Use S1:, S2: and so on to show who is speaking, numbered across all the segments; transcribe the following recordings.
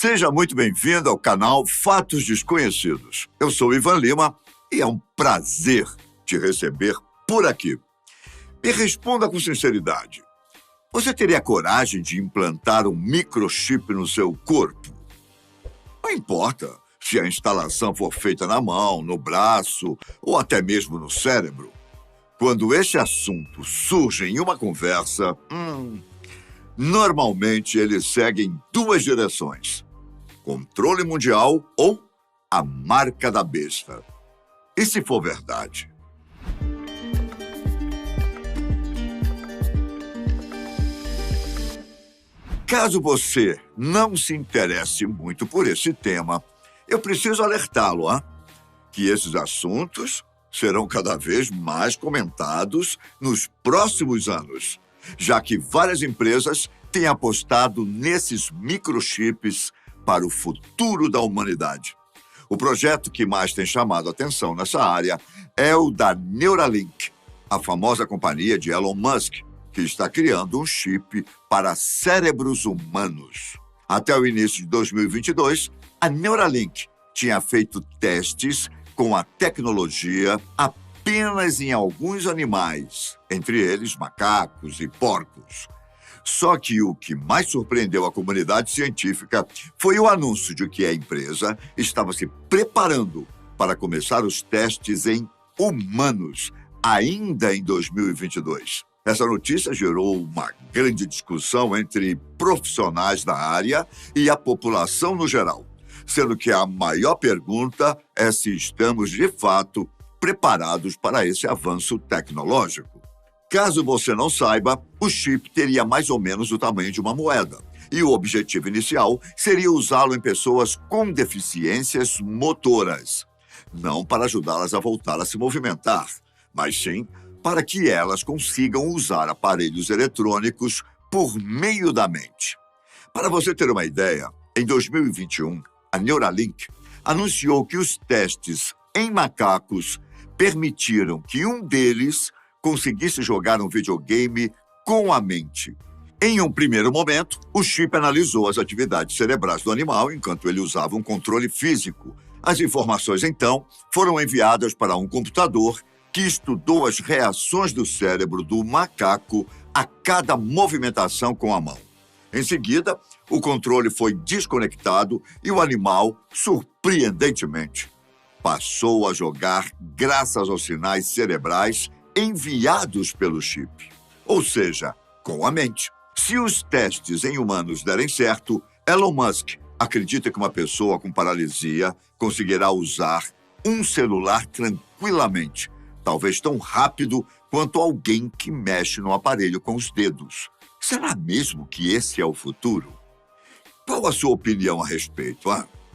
S1: Seja muito bem-vindo ao canal Fatos Desconhecidos. Eu sou Ivan Lima e é um prazer te receber por aqui. Me responda com sinceridade. Você teria coragem de implantar um microchip no seu corpo? Não importa se a instalação for feita na mão, no braço ou até mesmo no cérebro. Quando esse assunto surge em uma conversa, normalmente eles seguem duas direções: controle mundial ou a marca da besta. E se for verdade? Caso você não se interesse muito por esse tema, eu preciso alertá-lo, que esses assuntos serão cada vez mais comentados nos próximos anos, já que várias empresas têm apostado nesses microchips para o futuro da humanidade. O projeto que mais tem chamado a atenção nessa área é o da Neuralink, a famosa companhia de Elon Musk, que está criando um chip para cérebros humanos. Até o início de 2022, a Neuralink tinha feito testes com a tecnologia apenas em alguns animais, entre eles macacos e porcos. Só que o que mais surpreendeu a comunidade científica foi o anúncio de que a empresa estava se preparando para começar os testes em humanos, ainda em 2022. Essa notícia gerou uma grande discussão entre profissionais da área e a população no geral, sendo que a maior pergunta é se estamos, de fato, preparados para esse avanço tecnológico. Caso você não saiba, o chip teria mais ou menos o tamanho de uma moeda, e o objetivo inicial seria usá-lo em pessoas com deficiências motoras, não para ajudá-las a voltar a se movimentar, mas sim para que elas consigam usar aparelhos eletrônicos por meio da mente. Para você ter uma ideia, em 2021, a Neuralink anunciou que os testes em macacos permitiram que um deles conseguisse jogar um videogame com a mente. Em um primeiro momento, o chip analisou as atividades cerebrais do animal enquanto ele usava um controle físico. As informações, então, foram enviadas para um computador que estudou as reações do cérebro do macaco a cada movimentação com a mão. Em seguida, o controle foi desconectado e o animal, surpreendentemente, passou a jogar graças aos sinais cerebrais enviados pelo chip. Ou seja, com a mente. Se os testes em humanos derem certo, Elon Musk acredita que uma pessoa com paralisia conseguirá usar um celular tranquilamente, talvez tão rápido quanto alguém que mexe no aparelho com os dedos. Será mesmo que esse é o futuro? Qual a sua opinião a respeito?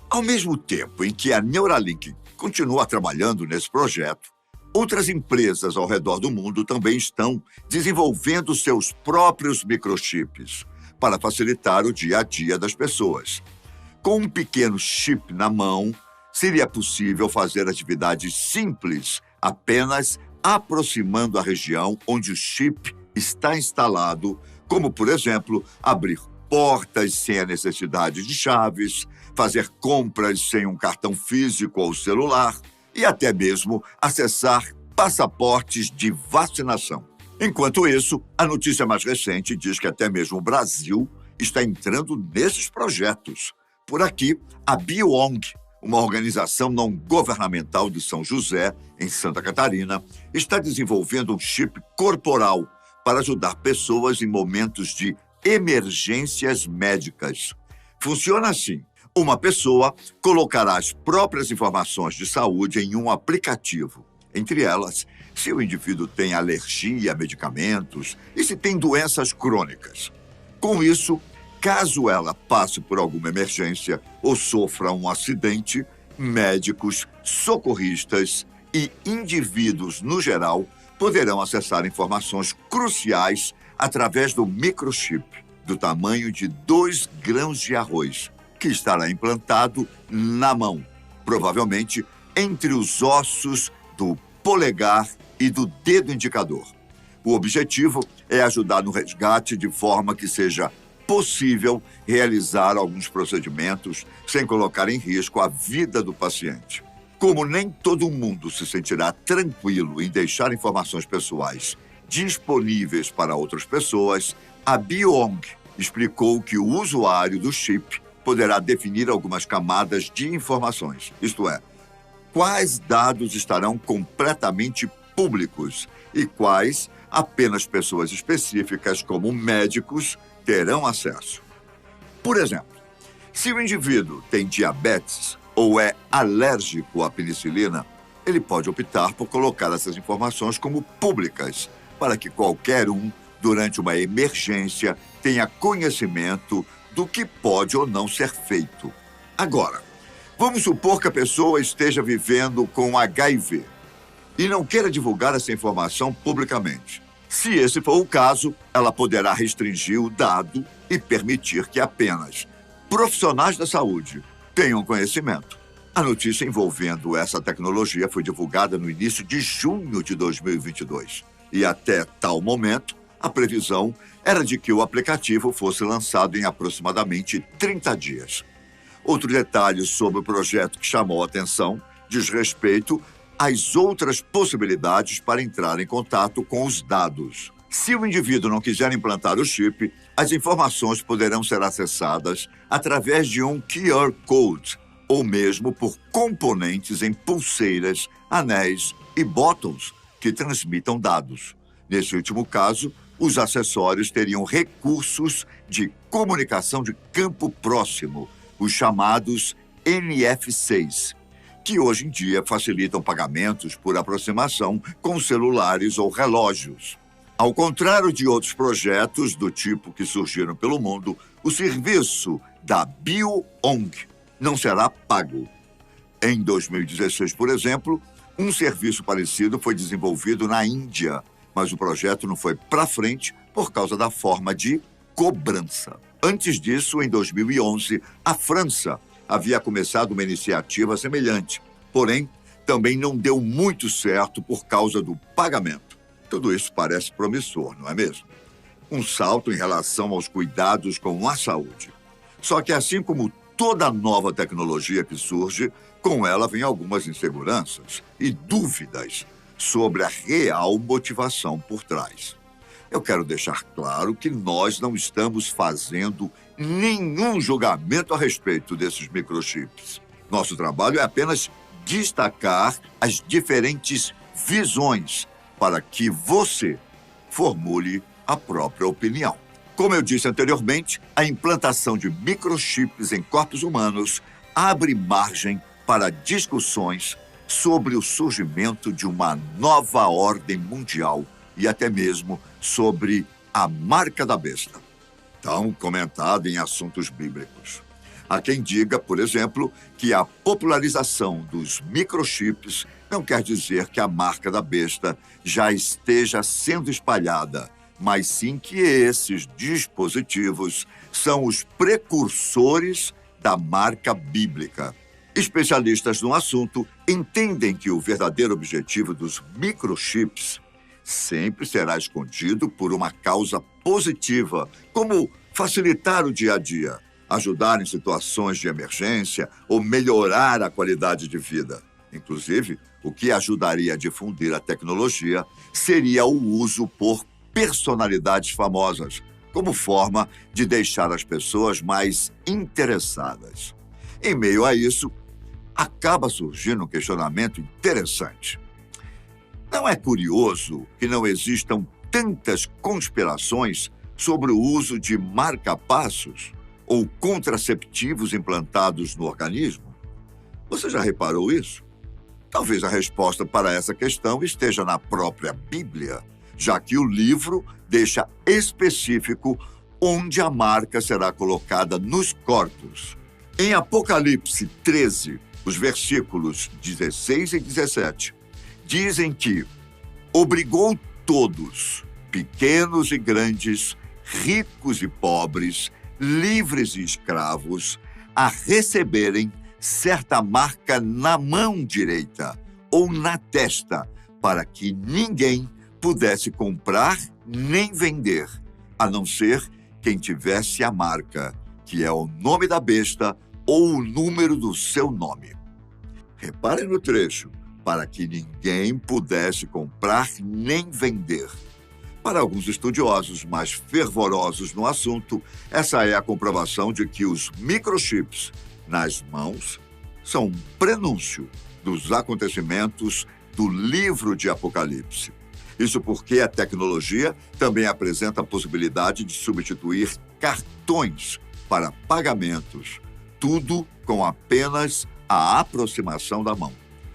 S1: Ao mesmo tempo em que a Neuralink continua trabalhando nesse projeto, outras empresas ao redor do mundo também estão desenvolvendo seus próprios microchips para facilitar o dia a dia das pessoas. Com um pequeno chip na mão, seria possível fazer atividades simples apenas aproximando a região onde o chip está instalado, como, por exemplo, abrir portas sem a necessidade de chaves, fazer compras sem um cartão físico ou celular e até mesmo acessar passaportes de vacinação. Enquanto isso, a notícia mais recente diz que até mesmo o Brasil está entrando nesses projetos. Por aqui, a Biong, uma organização não governamental de São José, em Santa Catarina, está desenvolvendo um chip corporal para ajudar pessoas em momentos de emergências médicas. Funciona assim: uma pessoa colocará as próprias informações de saúde em um aplicativo. Entre elas, se o indivíduo tem alergia a medicamentos e se tem doenças crônicas. Com isso, caso ela passe por alguma emergência ou sofra um acidente, médicos, socorristas e indivíduos no geral poderão acessar informações cruciais através do microchip, do tamanho de 2 grãos de arroz, que estará implantado na mão, provavelmente entre os ossos do polegar e do dedo indicador. O objetivo é ajudar no resgate de forma que seja possível realizar alguns procedimentos sem colocar em risco a vida do paciente. Como nem todo mundo se sentirá tranquilo em deixar informações pessoais disponíveis para outras pessoas, a Bioong explicou que o usuário do chip poderá definir algumas camadas de informações, isto é, quais dados estarão completamente públicos e quais apenas pessoas específicas, como médicos, terão acesso. Por exemplo, se o indivíduo tem diabetes ou é alérgico à penicilina, ele pode optar por colocar essas informações como públicas, para que qualquer um, durante uma emergência, tenha conhecimento do que pode ou não ser feito. Agora, vamos supor que a pessoa esteja vivendo com HIV e não queira divulgar essa informação publicamente. Se esse for o caso, ela poderá restringir o dado e permitir que apenas profissionais da saúde tenham conhecimento. A notícia envolvendo essa tecnologia foi divulgada no início de junho de 2022. E até tal momento, a previsão era de que o aplicativo fosse lançado em aproximadamente 30 dias. Outro detalhe sobre o projeto que chamou a atenção diz respeito às outras possibilidades para entrar em contato com os dados. Se o indivíduo não quiser implantar o chip, as informações poderão ser acessadas através de um QR Code ou mesmo por componentes em pulseiras, anéis e botões que transmitam dados. Nesse último caso, os acessórios teriam recursos de comunicação de campo próximo, os chamados NFC6, que hoje em dia facilitam pagamentos por aproximação com celulares ou relógios. Ao contrário de outros projetos do tipo que surgiram pelo mundo, o serviço da Bioong não será pago. Em 2016, por exemplo, um serviço parecido foi desenvolvido na Índia, mas o projeto não foi para frente por causa da forma de cobrança. Antes disso, em 2011, a França havia começado uma iniciativa semelhante, porém, também não deu muito certo por causa do pagamento. Tudo isso parece promissor, não é mesmo? Um salto em relação aos cuidados com a saúde. Só que assim como toda nova tecnologia que surge, com ela vem algumas inseguranças e dúvidas sobre a real motivação por trás. Eu quero deixar claro que nós não estamos fazendo nenhum julgamento a respeito desses microchips. Nosso trabalho é apenas destacar as diferentes visões para que você formule a própria opinião. Como eu disse anteriormente, a implantação de microchips em corpos humanos abre margem para discussões sobre o surgimento de uma nova ordem mundial e até mesmo sobre a marca da besta, tão comentada em assuntos bíblicos. Há quem diga, por exemplo, que a popularização dos microchips não quer dizer que a marca da besta já esteja sendo espalhada, mas sim que esses dispositivos são os precursores da marca bíblica. Especialistas no assunto entendem que o verdadeiro objetivo dos microchips sempre será escondido por uma causa positiva, como facilitar o dia a dia, ajudar em situações de emergência ou melhorar a qualidade de vida. Inclusive, o que ajudaria a difundir a tecnologia seria o uso por personalidades famosas, como forma de deixar as pessoas mais interessadas. Em meio a isso, acaba surgindo um questionamento interessante. Não é curioso que não existam tantas conspirações sobre o uso de marca-passos ou contraceptivos implantados no organismo? Você já reparou isso? Talvez a resposta para essa questão esteja na própria Bíblia, já que o livro deixa específico onde a marca será colocada nos corpos. Em Apocalipse 13, os versículos 16 e 17, dizem que obrigou todos, pequenos e grandes, ricos e pobres, livres e escravos, a receberem certa marca na mão direita ou na testa, para que ninguém pudesse comprar nem vender, a não ser quem tivesse a marca, que é o nome da besta ou o número do seu nome. Repare no trecho, para que ninguém pudesse comprar nem vender. Para alguns estudiosos mais fervorosos no assunto, essa é a comprovação de que os microchips nas mãos são um prenúncio dos acontecimentos do livro de Apocalipse. Isso porque a tecnologia também apresenta a possibilidade de substituir cartões para pagamentos, tudo com apenas a aproximação da mão.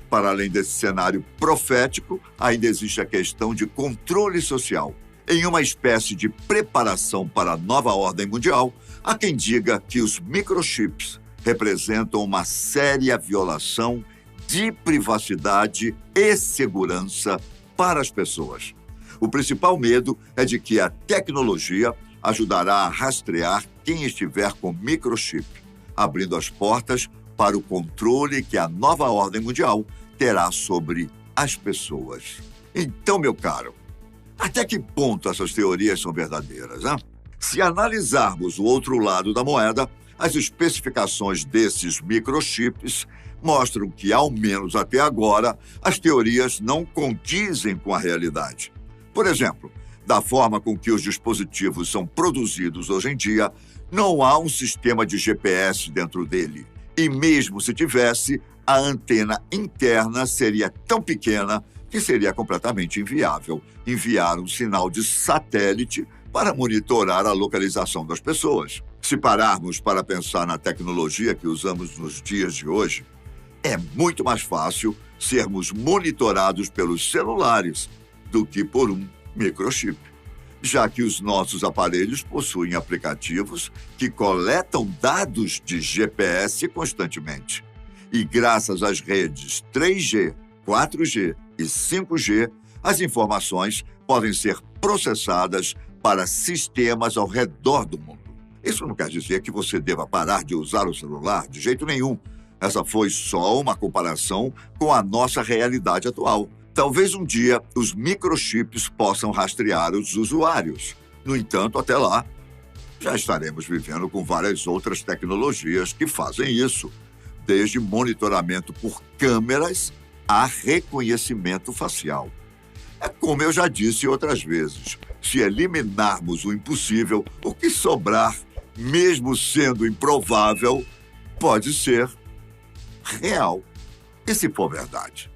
S1: Para além desse cenário profético, ainda existe a questão de controle social. Em uma espécie de preparação para a nova ordem mundial, há quem diga que os microchips representam uma séria violação de privacidade e segurança para as pessoas. O principal medo é de que a tecnologia ajudará a rastrear quem estiver com microchip, abrindo as portas para o controle que a nova ordem mundial terá sobre as pessoas. Então, meu caro, até que ponto essas teorias são verdadeiras, hein? Se analisarmos o outro lado da moeda, as especificações desses microchips mostram que, ao menos até agora, as teorias não condizem com a realidade. Por exemplo, da forma com que os dispositivos são produzidos hoje em dia, não há um sistema de GPS dentro dele. E mesmo se tivesse, a antena interna seria tão pequena que seria completamente inviável enviar um sinal de satélite para monitorar a localização das pessoas. Se pararmos para pensar na tecnologia que usamos nos dias de hoje, é muito mais fácil sermos monitorados pelos celulares do que por um microchip, já que os nossos aparelhos possuem aplicativos que coletam dados de GPS constantemente. E graças às redes 3G, 4G e 5G, as informações podem ser processadas para sistemas ao redor do mundo. Isso não quer dizer que você deva parar de usar o celular de jeito nenhum. Essa foi só uma comparação com a nossa realidade atual. Talvez um dia os microchips possam rastrear os usuários. No entanto, até lá, já estaremos vivendo com várias outras tecnologias que fazem isso, desde monitoramento por câmeras a reconhecimento facial. É como eu já disse outras vezes, se eliminarmos o impossível, o que sobrar, mesmo sendo improvável, pode ser real. E se for verdade?